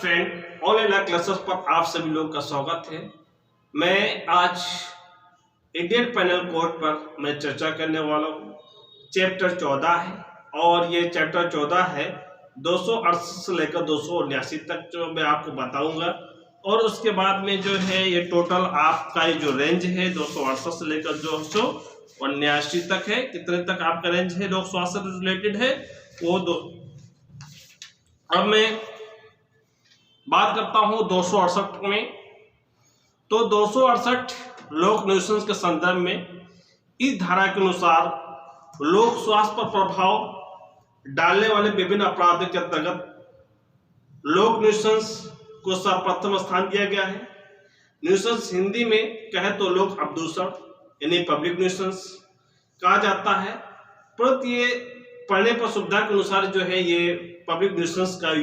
Friend, online classes पर आप सभी लोगों का स्वागत है। मैं आज इंडियन पेनल कोड पर मैं चर्चा करने वाला हूँ। चैप्टर 14 है और ये चैप्टर 14 है 268 से लेकर 279 तक जो मैं आपको बताऊंगा। और उसके बाद में जो है ये टोटल आपका जो रेंज है 268 से लेकर 279 तक है। कितने तक आपका रेंज है 268 रिलेटेड है वो दो। अब मैं बात करता हूं 268 में। तो 268 लोक न्यूसेंस के संदर्भ में इस धारा के अनुसार लोक स्वास्थ्य पर प्रभाव डालने वाले विभिन्न अपराधों के अंतर्गत लोक न्यूसेंस को सर्वप्रथम स्थान दिया गया है। न्यूसेंस हिंदी में कहे तो लोक अपदूषण यानी पब्लिक न्यूसेंस कहा जाता है, परंतु ये पढ़ने पर सुविधा के अनुसार जो है ये पब्लिक न्यूसेंस का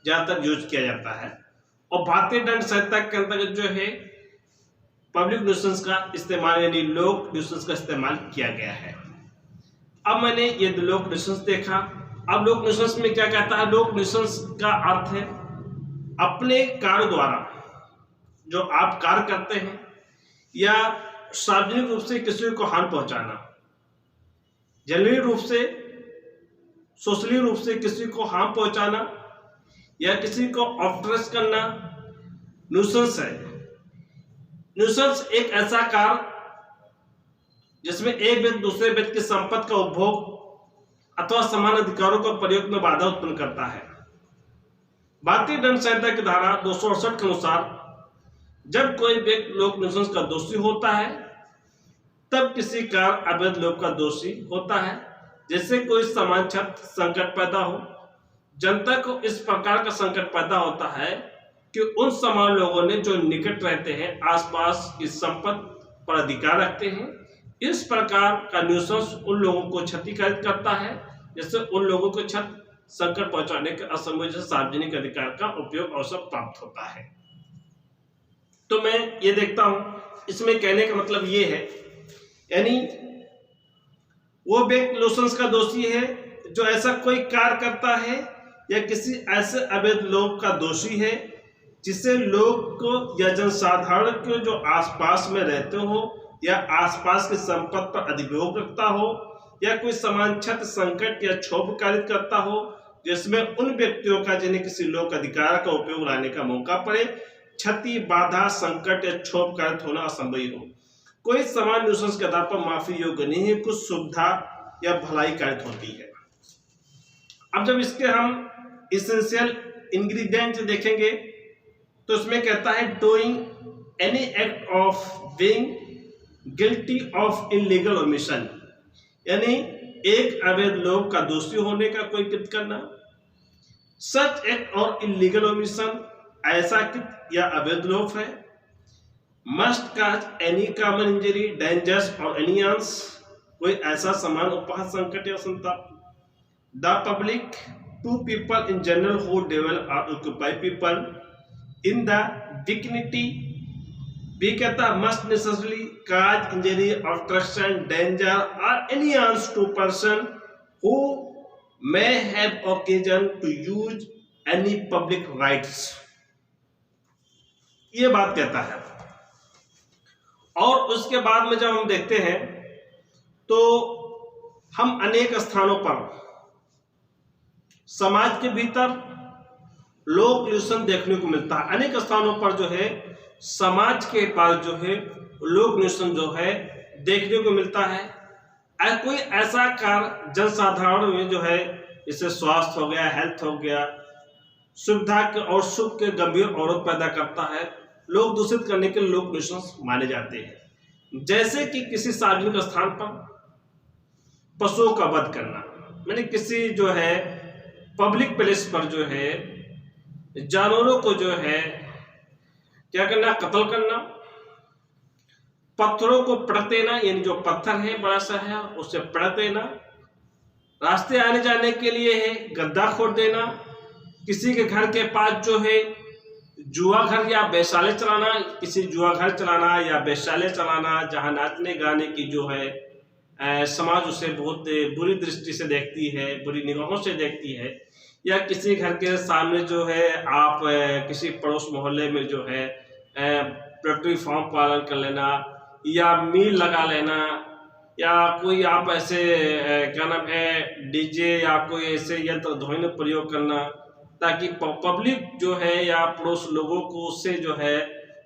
ज्यादातर यूज किया जाता है। और भारतीय दंड संहिता के अंतर्गत जो है पब्लिक न्यूसेंस का इस्तेमाल यानी लोक न्यूसेंस का इस्तेमाल किया गया है। अब मैंने ये लोक न्यूसेंस देखा। अब लोक न्यूसेंस में क्या कहता है? लोक न्यूसेंस का अर्थ है अपने कार्य द्वारा जो आप कार्य करते हैं या सार्वजनिक रूप से किसी को हानि पहुंचाना, जनरली रूप से सोशली रूप से किसी को हार्म पहुंचाना या किसी को ऑप्रेस करना न्यूसेंस है। न्यूसेंस एक ऐसा कार्य जिसमें एक व्यक्ति दूसरे व्यक्ति की संपत्ति का उपभोग अथवा समान अधिकारों का प्रयोग में बाधा उत्पन्न करता है। भारतीय दंड संहिता की धारा 268 के अनुसार जब कोई व्यक्ति लोक न्यूसेंस का दोषी होता है तब किसी कार्य अवैध लोक का दोषी होता है। जैसे कोई समान क्षति संकट पैदा हो, जनता को इस प्रकार का संकट पैदा होता है कि उन समान लोगों ने जो निकट रहते हैं आसपास की संपत्ति पर अधिकार रखते हैं, इस प्रकार का न्यूसेंस उन लोगों को क्षतिकारित करता है जिससे उन लोगों को क्षति संकट पहुंचाने के असंभव सार्वजनिक अधिकार का उपयोग अवसर प्राप्त होता है। तो मैं ये देखता हूं इसमें कहने का मतलब ये है यानी वो व्यक्ति न्यूसेंस का दोषी है जो ऐसा कोई कार्य करता है या किसी ऐसे अवैध लोक का दोषी है जिससे लोग को या जनसाधारण को जो आसपास में रहते हो या आसपास की संपत्ति पर अधिभोग रखता हो या कोई समान क्षति संकट या क्षोभ कारित करता हो जिसमें उन व्यक्तियों का जिन्हें किसी लोक अधिकार का उपयोग लाने का मौका पड़े क्षति बाधा संकट या क्षोभ कारित होना असंभव हो। कोई समान न्यूसेंस के आधार पर माफी योग्य नहीं है, कुछ सुविधा या भलाई कारित होती है। अब जब इसके हम इसेंशियल इंग्रेडिएंट देखेंगे तो इसमें कहता है doing any act of being guilty of illegal omission, यानी एक अवैध लोक का दोषी होने का कोई कृत्य करना। सच एक्ट और इलीगल ओमिशन ऐसा कृत्य या अवैध लोक है। Must cause any common injury dangers और एनियंस, कोई ऐसा समान उपहार संकट या संताप। The public to people in general who develop और occupy people in the vicinity भी कहता must necessarily cause injury obstruction danger और annoyance to person who may have occasion to use any public rights. ये बात कहता है। और उसके बाद में जब हम देखते हैं तो हम अनेक स्थानों पर समाज के भीतर लोक न्यूसेंस देखने को मिलता है। अनेक स्थानों पर जो है समाज के पास जो है लोक न्यूसेंस जो है देखने को मिलता है। कोई ऐसा कार्य जनसाधारण में जो है जैसे स्वास्थ्य हो गया, हेल्थ हो गया, सुविधा के और सुख के गंभीर अवरोध पैदा करता है, लोग दूषित करने के लोक न्यूसेंस माने जाते हैं। जैसे कि किसी सार्वजनिक स्थान पर पशुओं का वध करना, यानी किसी जो है पब्लिक प्लेस पर जो है जानवरों को जो है क्या करना, कत्ल करना। पत्थरों को पटक देना, यानी जो पत्थर है बड़ा सा है उसे पटक देना। रास्ते आने जाने के लिए है गड्ढा खोद देना। किसी के घर के पास जो है जुआ घर या वैश्यालय चलाना, किसी जुआ घर चलाना या वैश्यालय चलाना जहां नाचने गाने की जो है समाज उसे बहुत बुरी दृष्टि से देखती है, बुरी निगाहों से देखती है। या किसी घर के सामने जो है आप किसी पड़ोस मोहल्ले में जो है पोल्ट्री फार्म पालन कर लेना या मील लगा लेना, या कोई आप ऐसे क्या नाम है डीजे या कोई ऐसे यंत्र ध्वनि प्रयोग करना, ताकि पब्लिक जो है या पड़ोस लोगों को उससे जो है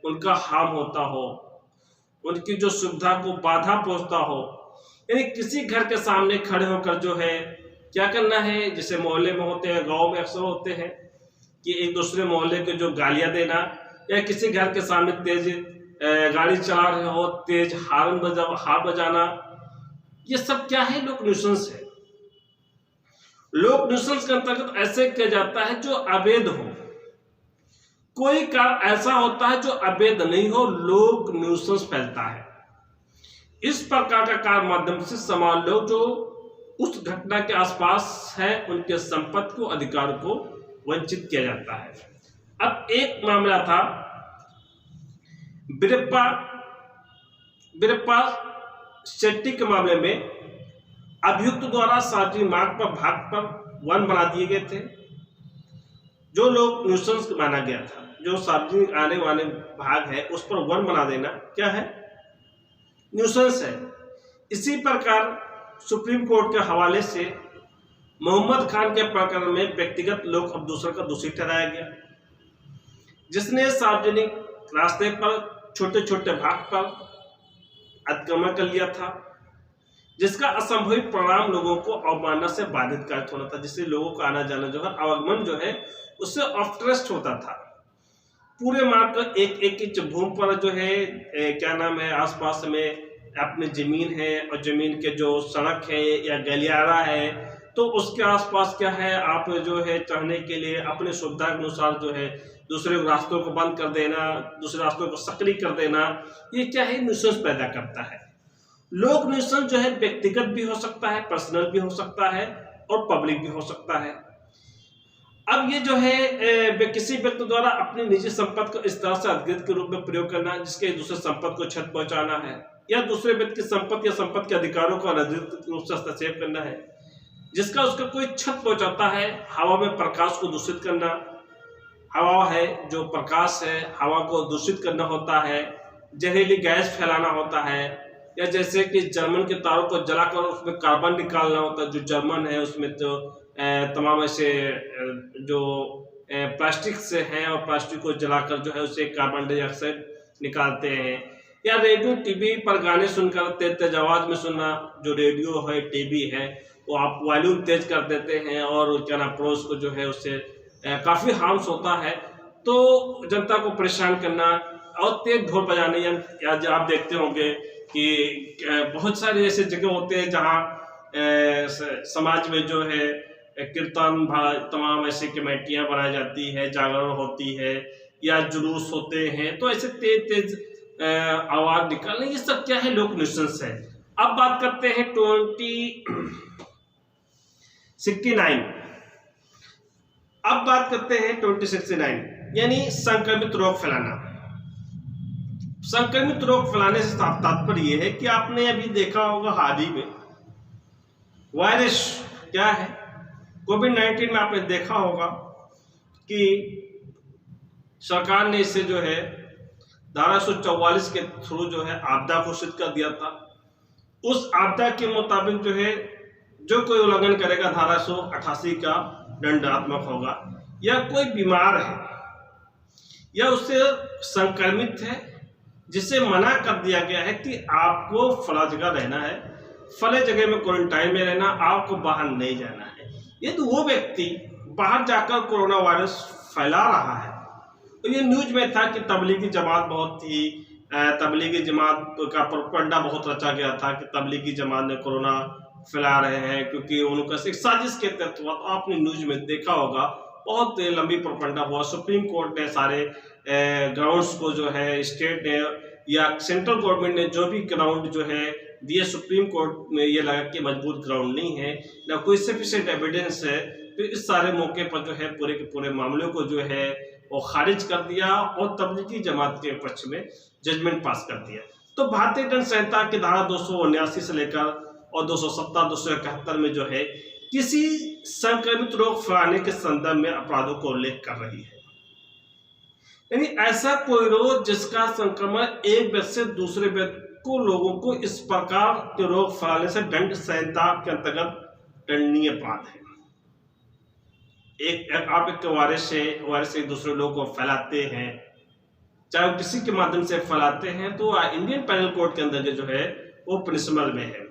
उनका हार्म होता हो, उनकी जो सुविधा को बाधा पहुंचता हो। यानी किसी घर के सामने खड़े होकर जो है क्या करना है, जैसे मोहल्ले में होते हैं, गांव में अक्सर होते हैं कि एक दूसरे मोहल्ले को जो गालियां देना, या किसी घर के सामने तेज गाड़ी चला रहे हो, तेज हार्न बजाना, ये सब क्या है, लोक न्यूसेंस है। लोक न्यूसेंस के अंतर्गत ऐसे किया जाता है जो अवैध हो। कोई कार्य ऐसा होता है जो अवैध नहीं हो, लोक न्यूसेंस फैलता है। इस प्रकार का कार्य माध्यम से समाज लोग जो उस घटना के आसपास है उनके संपत्ति को, अधिकार को वंचित किया जाता है। अब एक मामला था बिरप्पा शेट्टी के मामले में। अभियुक्त द्वारा सार्वजनिक मार्ग पर भाग पर वन बना दिए गए थे, जो लोग न्यूसेंस माना गया था। जो सार्वजनिक आने वाले भाग है उस पर वन बना देना क्या है, न्यूसेंस है। इसी प्रकार सुप्रीम कोर्ट के हवाले से मोहम्मद खान के प्रकरण में व्यक्तिगत लोक अब्दूसर का दोषी ठहराया गया, जिसने सार्वजनिक रास्ते पर छोटे छोटे भाग पर अतिक्रमण कर लिया था, जिसका असंभवित परिणाम लोगों को अवमानना से बाधित कार्य होना था, जिससे लोगों का आना जाना जो है, आवागमन जो है उससे ऑफ्टरेस्ट होता था। पूरे मार्ग का एक एक इंच भूमि पर जो है क्या नाम है आसपास में अपनी जमीन है, और जमीन के जो सड़क है या गलियारा है तो उसके आसपास क्या है, आप जो है चढ़ने के लिए अपने सुविधा के अनुसार जो है दूसरे रास्तों को बंद कर देना, दूसरे रास्तों को सक्रिय कर देना, ये क्या है, न्यूसेंस पैदा करता है। लोक न्यूसेंस जो है व्यक्तिगत भी हो सकता है, पर्सनल भी हो सकता है और पब्लिक भी हो सकता है। अब ये जो है किसी व्यक्ति द्वारा अपनी निजी संपत्ति को इस तरह से अधिकृत के रूप में प्रयोग करना जिसके दूसरे संपत्ति को क्षति पहुंचाना है, या दूसरे व्यक्ति की संपत्ति या संपत्ति के अधिकारों को अनधिकृत रूप से हस्तक्षेप करना है जिसका उसका कोई क्षति पहुंचाता है। हवा में प्रकाश को दूषित करना, हवा है जो प्रकाश है, हवा को दूषित करना होता है, जहरीली गैस फैलाना होता है, या जैसे कि जर्मन के तारों को जलाकर उसमें कार्बन निकालना होता है। जो जर्मन है उसमें तो तमाम ऐसे जो प्लास्टिक से हैं और प्लास्टिक को जलाकर जो है उसे कार्बन डाइऑक्साइड निकालते हैं। या रेडियो टीवी पर गाने सुनकर तेज तेज आवाज में सुनना, जो रेडियो है टीवी है वो आप वॉल्यूम तेज कर देते हैं और क्या नाम पड़ोस को जो है उससे काफ़ी हार्म्स होता है। तो जनता को परेशान करना और तेज ढोल बजाने, या आप देखते होंगे कि बहुत सारे ऐसे जगह होते हैं जहाँ समाज में जो है कीर्तन तमाम ऐसी कमेटियाँ बनाई जाती है, जागरण होती है या जुलूस होते हैं, तो ऐसे तेज तेज आवाज निकालने, ये सब क्या है, लोक न्यूसेंस है। अब बात करते हैं 2069। अब बात करते हैं 2069 यानी संक्रमित रोग फैलाना। संक्रमित रोग फैलाने से तात्पर्य यह है कि आपने अभी देखा होगा हाल ही में वायरस क्या है, कोविड-19 में आपने देखा होगा कि सरकार ने इसे जो है धारा 144 के थ्रू जो है आपदा घोषित कर दिया था। उस आपदा के मुताबिक जो है जो कोई उल्लंघन करेगा धारा 188 का दंडात्मक होगा, या कोई बीमार है या उससे संक्रमित है जिसे मना कर दिया गया है कि आपको फला जगह रहना है, फले जगह में क्वारंटाइन में रहना, आपको बाहर नहीं जाना है। यदि वो व्यक्ति बाहर जाकर कोरोना वायरस फैला रहा है, तो ये न्यूज में था कि तबलीगी जमात बहुत ही तबलीगी जमात का प्रोपेगेंडा बहुत रचा गया था कि तबलीगी जमात ने कोरोना फैला रहे हैं क्योंकि उनका एक साजिश के तहत हुआ। तो आपने न्यूज में देखा होगा बहुत लंबी प्रोपेगेंडा हुआ। सुप्रीम कोर्ट ने सारे ग्राउंड्स को जो है स्टेट ने या सेंट्रल गवर्नमेंट ने जो भी ग्राउंड जो है दिए, सुप्रीम कोर्ट में ये लगा कि मजबूत ग्राउंड नहीं है, ना कोई सफिशिएंट एविडेंस है। तो इस सारे मौके पर जो है पूरे के पूरे मामले को जो है वो खारिज कर दिया और तबलीगी जमात के पक्ष में जजमेंट पास कर दिया। तो भारतीय दंड संहिता की धारा 279 से लेकर और 270, 271 में जो है किसी संक्रमित रोग फैलाने के संदर्भ में अपराधों को उल्लेख कर रही है। यानी ऐसा कोई रोग जिसका संक्रमण एक व्यक्ति से दूसरे व्यक्ति को लोगों को इस प्रकार के रोग फैलाने से दंड संहिता के अंतर्गत दंडनीय अपराध है। आप एक वायरस से दूसरे लोगों को फैलाते हैं, चाहे वो किसी के माध्यम से फैलाते हैं, तो इंडियन पेनल कोड के अंदर जो है वो प्रिंसिपल में है।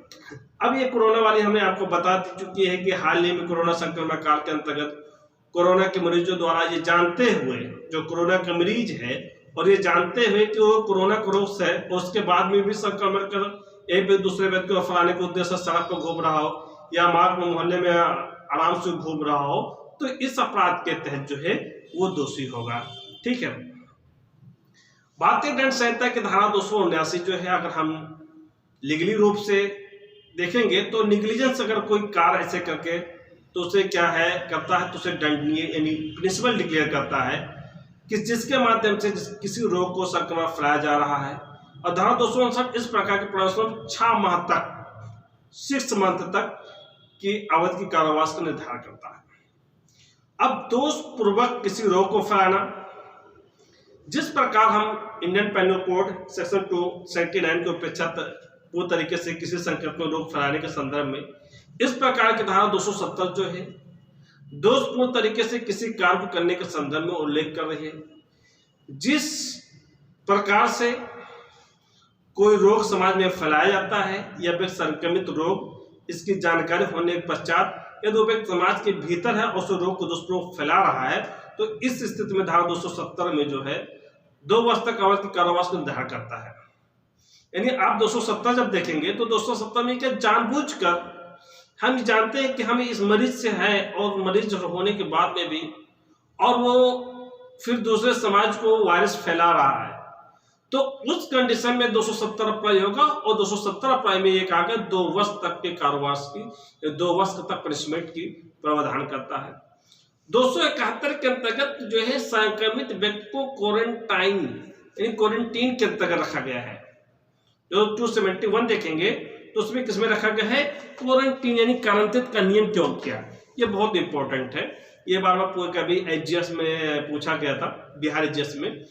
अब ये कोरोना वाली हमें आपको बता चुकी है कि हाल ही में कोरोना संक्रमण काल के अंतर्गत कोरोना के मरीजों द्वारा ये जानते हुए, जो कोरोना का मरीज है और ये जानते हुए कि वो कोरोना का रोग है, उसके बाद में भी संक्रमण कर एक दूसरे व्यक्ति को फैलाने के उद्देश्य से सड़क पर घूम रहा हो या मार्ग में मोहल्ले में आराम से घूम रहा हो, तो इस अपराध के तहत जो है वो दोषी होगा। ठीक है। भारतीय दंड संहिता की धारा 279 जो है, अगर हम लीगली रूप से देखेंगे तो निग्लिजेंस अगर कोई कार्य ऐसे करके तो उसे क्या है करता है, तो उसे दंडनीय यानी प्रिंसिपल डिक्लेयर करता है कि जिसके माध्यम से किसी रोग को संक्रमण फैलाया जा रहा है। और धारा 259 इस प्रकार के प्रदर्शन 6 माह तक 6 मंथ तक की अवधि की कारावास का निर्धारण करता है। अब दोषपूर्वक किसी रोग को फैलाना, जिस प्रकार हम इंडियन पेनल कोड सेक्शन 279 के अपेक्षा वो तरीके से किसी संक्रमण रोग फैलाने के संदर्भ में इस प्रकार की धारा 270 जो है दोषपूर्ण तरीके से किसी कार्य को करने के संदर्भ में उल्लेख कर रही है। जिस प्रकार से कोई रोग समाज में फैलाया जाता है या फिर संक्रमित रोग, इसकी जानकारी होने के पश्चात यदि वो व्यक्ति समाज के भीतर है और उस रोग को दुष्प्रयोग फैला रहा है, तो इस स्थिति में धारा 270 में जो है 2 वर्ष तक अवधि की कारावास का निर्धारण करता है। यानी आप 270 जब देखेंगे तो 270 में क्या जानबूझकर हम जानते हैं कि हम इस मरीज से हैं और मरीज होने के बाद में भी और वो फिर दूसरे समाज को वायरस फैला रहा है, तो उस कंडीशन में 270 अप्लाई होगा और 270 अप्लाई में एक आगे 2 वर्ष तक के कारावास की 2 वर्ष तक पनिशमेंट की प्रावधान करता है। 271 के अंतर्गत जो है संक्रमित व्यक्ति को क्वारंटाइन यानी क्वारंटीन के अंतर्गत रखा गया है। जो 271 देखेंगे तो उसमें किसमें रखा गया है, क्वारंटीन यानी कारांतित का नियम क्यों किया। ये बहुत इंपॉर्टेंट है, ये बार बार कभी एचजीएस में पूछा गया था, बिहार एचजीएस में,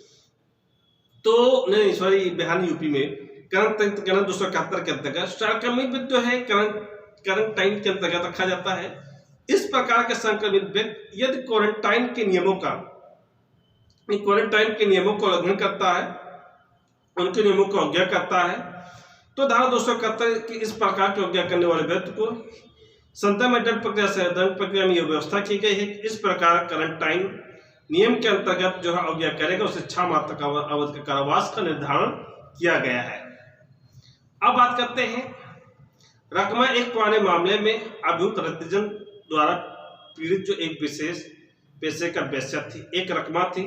तो नहीं सॉरी बिहार यूपी में करंट 271 के अंतर्गत संक्रमित जो है क्वारंटाइन के अंतर्गत रखा जाता है। इस प्रकार के संक्रमित व्यक्ति यदि क्वारंटाइन के नियमों को उल्लंघन करता है, उनके नियमों को अवज्ञा करता है, तो धारा 271 की इस प्रकार की अवज्ञा करने वाले व्यक्ति को संदर्भ में दंड प्रक्रिया में यह व्यवस्था की गई है कि इस प्रकार क्वारंटाइन नियम के अंतर्गत जो है अवज्ञा करेगा उसे 6 माह तक अवधि के कारावास का निर्धारण किया गया है। अब बात करते हैं रकमा। एक पुराने मामले में अभियुक्त रतिजन द्वारा पीड़ित जो एक विशेष पेशे का वेश्या थी, एक रकमा थी,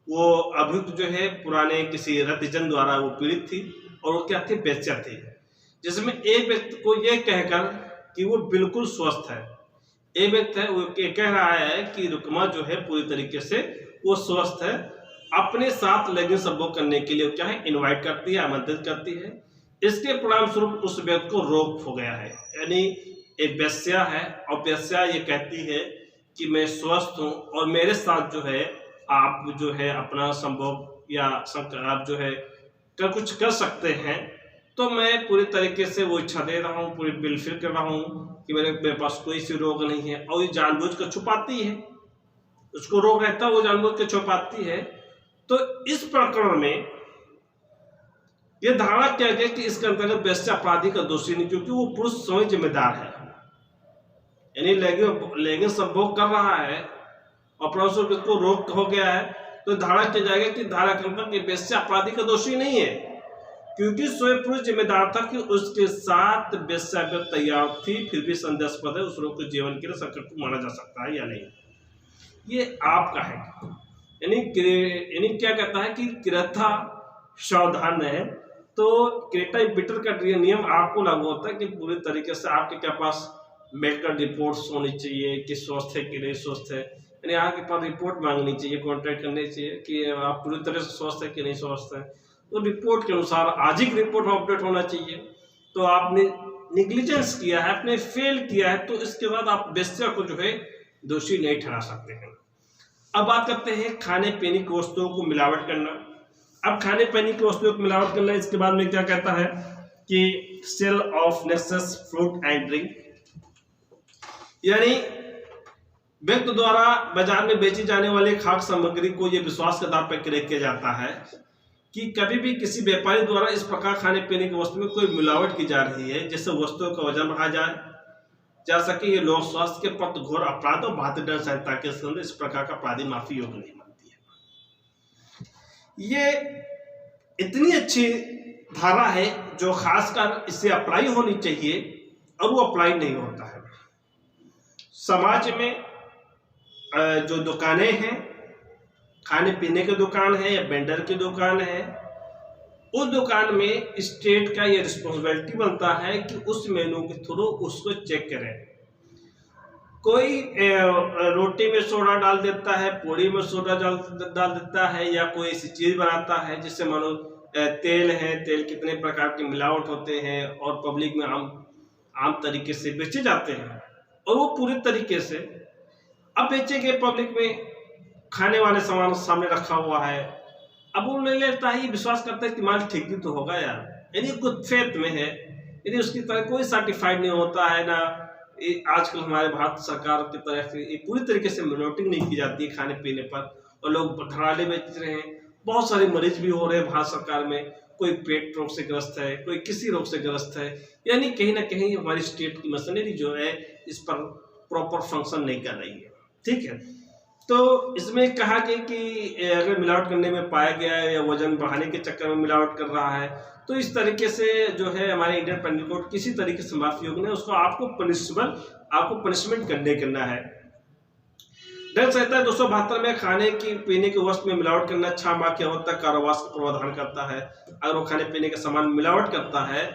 वो अभियुक्त जो है पुराने किसी रतिजन द्वारा वो पीड़ित थी और वो क्या थी, वेश्या थी, जिसमें एक व्यक्ति को यह कहकर कि वो बिल्कुल स्वस्थ है, एक व्यक्ति है वो कह रहा है कि रुकमा जो है पूरी तरीके से वो स्वस्थ है, अपने साथ लैंगिक संभोग करने के लिए क्या है इनवाइट करती है, आमंत्रित करती है। इसके परिणाम स्वरूप उस व्यक्ति को रोग हो गया है, यानी एक वेश्या है और वेश्या ये कहती है कि मैं स्वस्थ हूँ और मेरे साथ जो है आप जो है अपना संभोग या आप जो है कुछ कर सकते हैं, तो मैं पूरी तरीके से वो इच्छा दे रहा हूँ, पूरी बिलफिल कर रहा हूँ कि मेरे पास कोई सी रोग नहीं है। और ये जानबूझ कर छुपाती है, उसको रोग रहता है वो जानबूझ कर छुपाती है। तो इस प्रकरण में ये धारणा किया गया कि इसके अंतर्गत वेश्या अपराधी का दोषी नहीं, क्योंकि वो पुरुष स्वयं जिम्मेदार है, यानी लैंगिक संभोग कर रहा है और परंतु को रोग हो गया है, तो धारणा किया जाएगा कि धारा के अंतर्गत वेश्या अपराधी का दोषी नहीं है, क्योंकि स्वयं पुरुष जिम्मेदार था कि उसके साथ वेश्या तैयार थी, फिर भी संदेहास्पद है उस रोग के जीवन के लिए संकट को माना जा सकता है या नहीं, ये आपका है। यानी क्या कहता है कि क्रेता सावधान है, तो क्रेटा इंपीटर का नियम आपको लागू होता है कि पूरी तरीके से आपके क्या पास मेडिकल रिपोर्ट्स होनी चाहिए कि स्वस्थ है कि नहीं स्वस्थ है, यानी आपके पास रिपोर्ट मांगनी चाहिए, कॉन्ट्रैक्ट करनी चाहिए कि आप पूरी तरह से स्वस्थ है कि नहीं स्वस्थ है। तो रिपोर्ट के अनुसार आज ही रिपोर्ट अपडेट होना चाहिए। तो आपने निग्लिजेंस किया है, आपने फेल किया है, तो इसके बाद आप बेस्या को जो है दोषी नहीं ठहरा सकते हैं। अब बात करते हैं खाने पीने की वस्तुओं को मिलावट करना। अब खाने पीने की वस्तुओं को मिलावट करना, इसके बाद में क्या कहता है कि सेल ऑफ नेक्सस फ्रूट एंड ड्रिंक, यानी व्यक्ति द्वारा बाजार में बेची जाने वाली खाद्य सामग्री को यह विश्वास के आधार पर क्रय किया जाता है कि कभी भी किसी व्यापारी द्वारा इस प्रकार खाने पीने की वस्तु में कोई मिलावट की जा रही है जिससे वस्तुओं का वजन बढ़ाया जा सके। ये लोक स्वास्थ्य के प्रति घोर अपराध और भारतीय दंड संहिता के संबंध इस प्रकार का अपराधी माफी योग्य नहीं मानती है। ये इतनी अच्छी धारा है जो खासकर इससे अप्लाई होनी चाहिए और वो अप्लाई नहीं होता है। समाज में जो दुकानें हैं, खाने पीने की दुकान है या वेंडर की दुकान है, उस दुकान में स्टेट का ये रिस्पॉन्सिबिलिटी बनता है कि उस मेनू के थ्रू उसको चेक करें। कोई रोटी में सोडा डाल देता है, पूरी में सोडा डाल देता है, या कोई ऐसी चीज बनाता है जिससे मानो तेल है, तेल कितने प्रकार के मिलावट होते हैं और पब्लिक में आम तरीके से बेचे जाते हैं और वो पूरी तरीके से अब बेचे गए पब्लिक में खाने वाले सामान सामने रखा हुआ है। अब वो ले लेता है, विश्वास करता है कि माल ठीक भी तो होगा यार, यानी कुछ फेथ में है, यदि उसकी तरह कोई सर्टिफाइड नहीं होता है ना। आजकल हमारे भारत सरकार की तरफ से ये पूरी तरीके से मॉनिटरिंग नहीं की जाती है खाने पीने पर, और लोग धड़ाले बेच रहे हैं। बहुत सारे मरीज भी हो रहे हैं भारत सरकार में, कोई पेट रोग से ग्रस्त है, कोई किसी रोग से ग्रस्त है, यानी कहीं ना कहीं हमारी स्टेट की मशीनरी जो है इस पर प्रॉपर फंक्शन नहीं कर रही है। ठीक है, तो इसमें कहा गया कि अगर मिलावट करने में पाया गया है या वजन बढ़ाने के चक्कर में मिलावट कर रहा है, तो इस तरीके से जो है हमारे इंडियन पेनल कोड किसी तरीके से माफी योग्य नहीं, उसको आपको पनिशमेंट करना है। दंड संहिता 272 में खाने की पीने की वस्तु में मिलावट करना 6 माह की अवधि तक कारावास का प्रावधान करता है। अगर वो खाने पीने के सामान मिलावट करता है,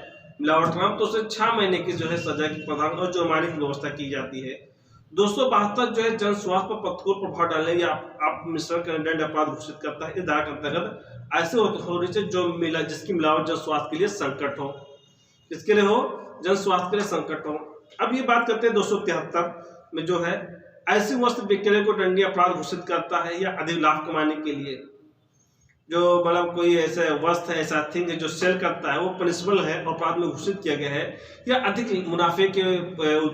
तो उसे 6 महीने की जो है सजा की प्रावधान और जुर्माने की व्यवस्था की जाती है। 272 जो है जन स्वास्थ्य पर प्रतिकूल प्रभाव डालने या आप मिश्रण का दंड अपराध घोषित करता है। इस धारा के अंतर्गत ऐसे होने से जो जिसकी मिलावट जन स्वास्थ्य के लिए संकट हो, किसके लिए हो, जन स्वास्थ्य के लिए संकट हो। अब ये बात करते हैं 273 में जो है ऐसी वस्तु विक्रय को दंडनीय अपराध घोषित करता है या अधिक लाभ कमाने के लिए जो मतलब कोई ऐसा वस्तु है, ऐसा थिंग है जो सेल करता है, वो पनिशबल है, अपराध में घोषित किया गया है, या अधिक मुनाफे के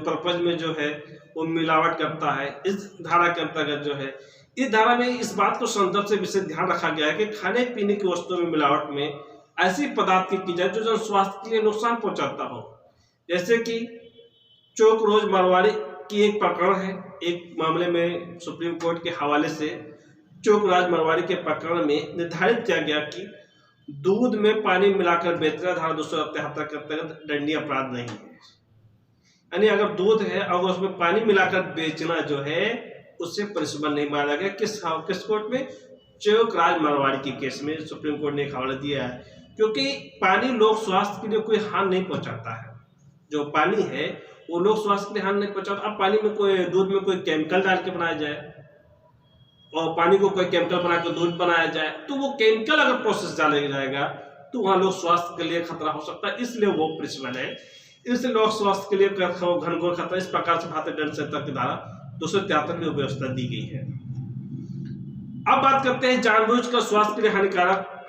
पर्पज में जो है वो मिलावट करता है। इस धारा के अंतर्गत जो है, इस धारा में इस बात को संदर्भ से विशेष ध्यान रखा गया है कि खाने पीने की वस्तुओं में मिलावट में ऐसी पदार्थ की जाए जो जन स्वास्थ्य के लिए नुकसान पहुंचाता हो। जैसे कि चोक रोज मारवाड़ी की एक प्रकरण है, एक मामले में सुप्रीम कोर्ट के हवाले से चोक राज मरवाड़ी के प्रकरण में निर्धारित किया गया कि दूध में पानी मिलाकर बेचना धारा 273 के अंतर्गत दंडनीय अपराध नहीं है। यानी अगर दूध है और उसमें पानी मिलाकर बेचना जो है उससे पनिशमेंट नहीं माना गया। किस कोर्ट में? चोक राज मरवाड़ी के केस में सुप्रीम कोर्ट ने एक हवाला दिया है, क्योंकि पानी लोक स्वास्थ्य के लिए कोई हानि नहीं पहुंचाता है। जो पानी है वो लोक स्वास्थ्य के लिए हानि नहीं पहुंचाता। अब पानी में कोई दूध में कोई केमिकल डाल के बनाया जाए और पानी को कोई केमिकल बना के दूध बनाया जाए, तो वो केमिकल अगर प्रोसेस डाला जाएगा तो वहां लोग स्वास्थ्य के लिए खतरा हो सकता है, इसलिए वो पनिशमेंट है। इसलिए लोग स्वास्थ्य के लिए घनघोर खतरा, इस प्रकार से भारतीय दंड संहिता की धारा 273 में व्यवस्था दी गई है। अब बात करते हैं जानबूझकर स्वास्थ्य के लिए हानिकारक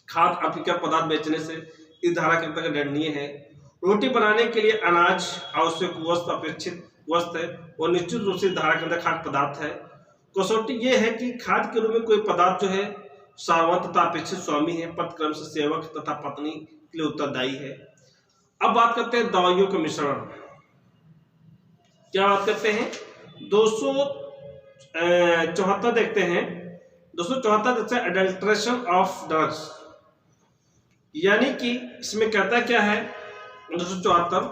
खाद्य अपीकर पदार्थ बेचने से इस धारा के अंतर्गत दंडनीय है। रोटी बनाने के लिए अनाज आवश्यक वस्तु अपेक्षित वस्तु है और निश्चित रूप से धारा के अंदर खाद्य पदार्थ है। कसौटी ये है कि खाद्य के रूप में कोई पदार्थ जो है सार्वत तथा अपेक्षित स्वामी है, पदक्रम से सेवक तथा पत्नी के लिए उत्तरदायी है। अब बात करते हैं दवाइयों का मिश्रण। क्या बात करते हैं? 274 देखते हैं। 274 देखते हैं एडल्ट्रेशन ऑफ ड्रग्स, यानी कि इसमें कहता क्या है 274,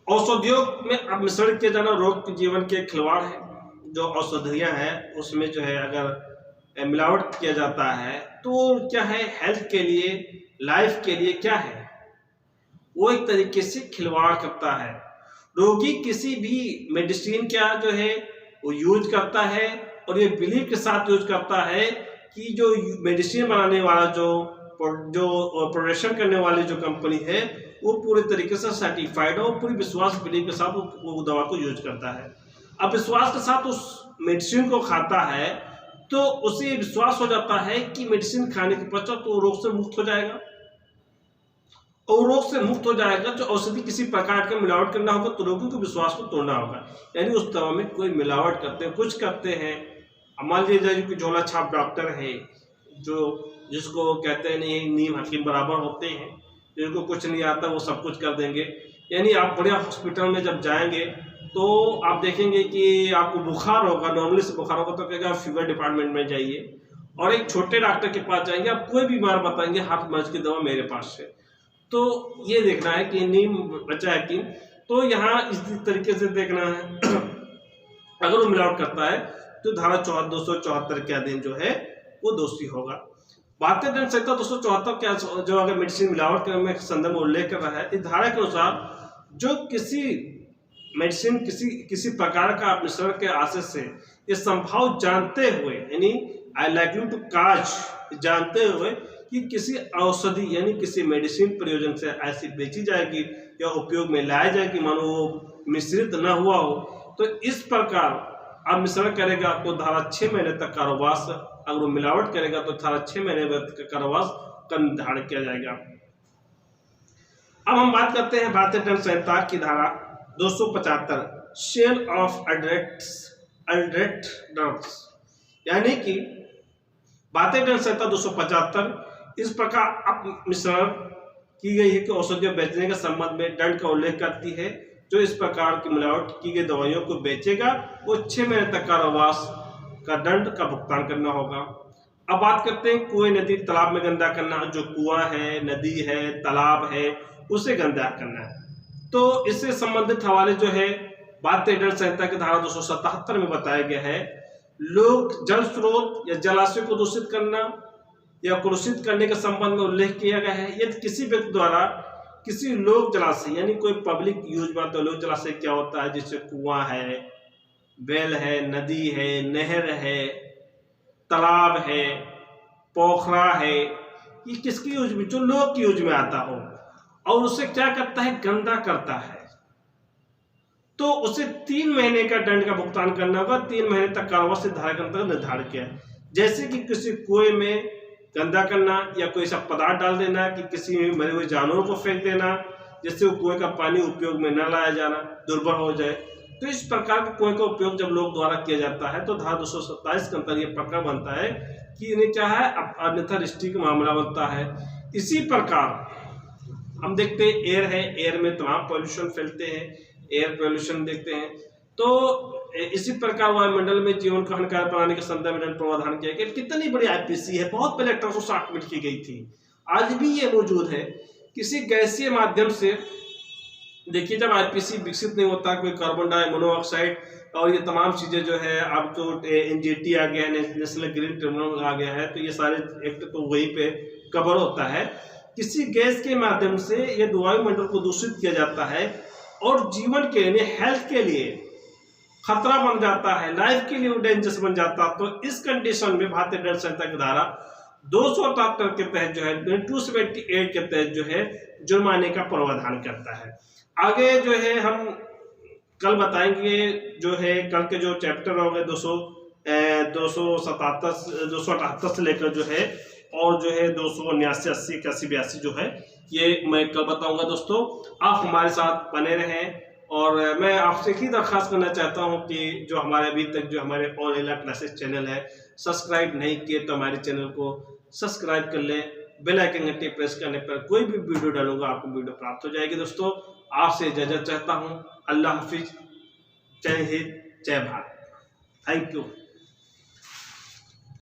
औषधियों में अब मिश्रण किया जाना रोग के जीवन के खिलवाड़ है। जो औषधियां हैं उसमें जो है अगर मिलावट किया जाता है तो क्या है, हेल्थ के लिए, लाइफ के लिए क्या है, वो एक तरीके से खिलवाड़ करता है। रोगी किसी भी मेडिसिन क्या जो है वो यूज करता है और ये बिलीव के साथ यूज करता है कि जो मेडिसिन बनाने वाला जो प्रोडक्शन करने वाली जो कंपनी है वो पूरे तरीके से सर्टिफाइड है और पूरी विश्वास बिलीव के साथ वो दवा को यूज करता है। अब विश्वास के साथ उस मेडिसिन को खाता है तो उसे विश्वास हो जाता है कि मेडिसिन खाने के पश्चात तो रोग से मुक्त हो जाएगा, और रोग से मुक्त हो जाएगा। जो औषधि किसी प्रकार के मिलावट करना होगा तो रोगी को विश्वास को तोड़ना होगा, यानी उस दवा में कोई मिलावट करते हैं, कुछ करते हैं। मान लीजिए कि झोला छाप डॉक्टर है जो जिसको कहते हैं नहीं नीम हकीम बराबर होते हैं, जिनको कुछ नहीं आता वो सब कुछ कर देंगे। यानी आप बढ़िया हॉस्पिटल में जब जाएंगे तो आप देखेंगे कि आपको बुखार होगा, नॉर्मली से बुखार होगा तो कहेगा फीवर डिपार्टमेंट में जाइए, और एक छोटे डॉक्टर के पास जाएंगे, आप कोई बीमार बताएंगे हाथ मर्ज की दवा मेरे पास है। तो ये देखना है कि नीम बचा है कि, तो यहाँ इस तरीके से देखना है। अगर वो मिलावट करता है तो धारा 274 के अधीन जो है वो दोषी होगा। भारतीय दंड संहिता 274 के जो अगर मेडिसिन मिलावट के में संदर्भ में उल्लेख कर रहा है, इस धारा के अनुसार जो किसी मेडिसिन किसी प्रकार का मिश्रण के आशय से ये संभव जानते हुए, यानी आई लाइकली टू काज जानते हुए कि किसी औषधि यानी किसी मेडिसिन प्रयोजन से ऐसी बेची जाएगी या उपयोग में लाया जाएगी मानो वो मिश्रित न हुआ हो, तो इस प्रकार अब मिश्रण करेगा तो धारा 6 महीने तक कारावास, अगर वो मिलावट करेगा तो धारा 6 महीने का कारावास का निर्धारण किया जाएगा। अब हम बात करते हैं भारतीय दंड संहिता की धारा 275 सेल ऑफ अडल्ट्रेट ड्रग्स, यानी कि भारतीय दंड संहिता 275 इस प्रकार मिश्रण की गई है कि औषधियों बेचने के संबंध में दंड का उल्लेख करती है। जो इस प्रकार की मिलावट की गई दवाइयों को बेचेगा वो 6 महीने तक कारावास का दंड का भुगतान करना होगा। अब बात करते हैं कुएं, नदी, तालाब में गंदा करना। जो कुआं है, नदी है, तालाब है, उसे गंदा करना है। तो इससे संबंधित हवाले जो है भारतीय दंड संहिता की धारा 277 में बताया गया है। लोग जल स्रोत या जलाशय को दूषित करना या कुलुषित करने के संबंध में उल्लेख किया गया है। यदि किसी व्यक्ति द्वारा किसी लोक जलाशय यानी कोई पब्लिक यूज में, तो लोक जलाशय क्या होता है, जैसे कुआं है, बेल है, नदी है, नहर है, तालाब है, पोखरा है, ये किसकी यूज में, जो लोग की यूज में आता हो, और उसे क्या करता है, गंदा करता है, तो उसे 3 महीने का दंड का भुगतान करना होगा। 3 महीने तक कारावास से धारा के अंतर्गत निर्धारित किया है। जैसे कि किसी कुएं में गंदा करना या कोई ऐसा पदार्थ डाल देना कि किसी मरे हुए जानवरों को फेंक देना जिससे वो कुएं का पानी उपयोग में न लाया जाना, दुर्बल हो जाए। तो इस प्रकार के कुएं का उपयोग जब लोग द्वारा किया जाता है तो धारा 227 के अंतर्गत ये प्रकरण बनता है कि इन्हें क्या है, अन्यथा रिश्ती का मामला बनता है। इसी प्रकार हम देखते हैं एयर है, एयर में तमाम पॉल्यूशन फैलते हैं, एयर पॉल्यूशन देखते हैं। तो इसी प्रकार वायुमंडल में जीवन को हानिकारक बनाने के संदर्भ में प्रावधान किया गया। कितनी बड़ी आईपीसी है, बहुत पहले 1860 में की गई थी, आज भी ये मौजूद है। किसी गैसीय माध्यम से देखिए, जब आईपीसी विकसित नहीं होता, कोई कार्बन डाई मोनोऑक्साइड और ये तमाम चीजें जो है, अब तो एनजीटी आ गया है, नेशनल ग्रीन ट्रिब्यूनल आ गया है, तो ये सारे एक्ट तो वहीं पे कवर होता है। किसी गैस के माध्यम से ये वायुमंडल को दूषित किया जाता है और जीवन के लिए, हेल्थ के लिए खतरा बन जाता है, लाइफ के लिए डेंजरस बन जाता है। तो इस कंडीशन में भारतीय दंड संहिता की धारा 277 के तहत जो है, 278 के तहत जो है जुर्माने का प्रावधान करता है। आगे जो है हम कल बताएंगे, जो है कल के जो चैप्टर हो गए 278 से लेकर जो है, और जो है 279, 80, 81, 82 जो है, ये मैं कल बताऊंगा। दोस्तों, आप हमारे साथ बने रहें, और मैं आपसे ही दरख्वास्त करना चाहता हूं कि जो हमारे अभी तक जो हमारे ऑनलाइन क्लासेस चैनल है सब्सक्राइब नहीं किए तो हमारे चैनल को सब्सक्राइब कर लें। बेल आइकन घंटी प्रेस करने पर कोई भी वीडियो डालूंगा आपको वीडियो प्राप्त हो जाएगी। दोस्तों, आपसे इजाजत चाहता हूं। अल्लाह हाफिज, जय हिंद, जय भारत, थैंक यू।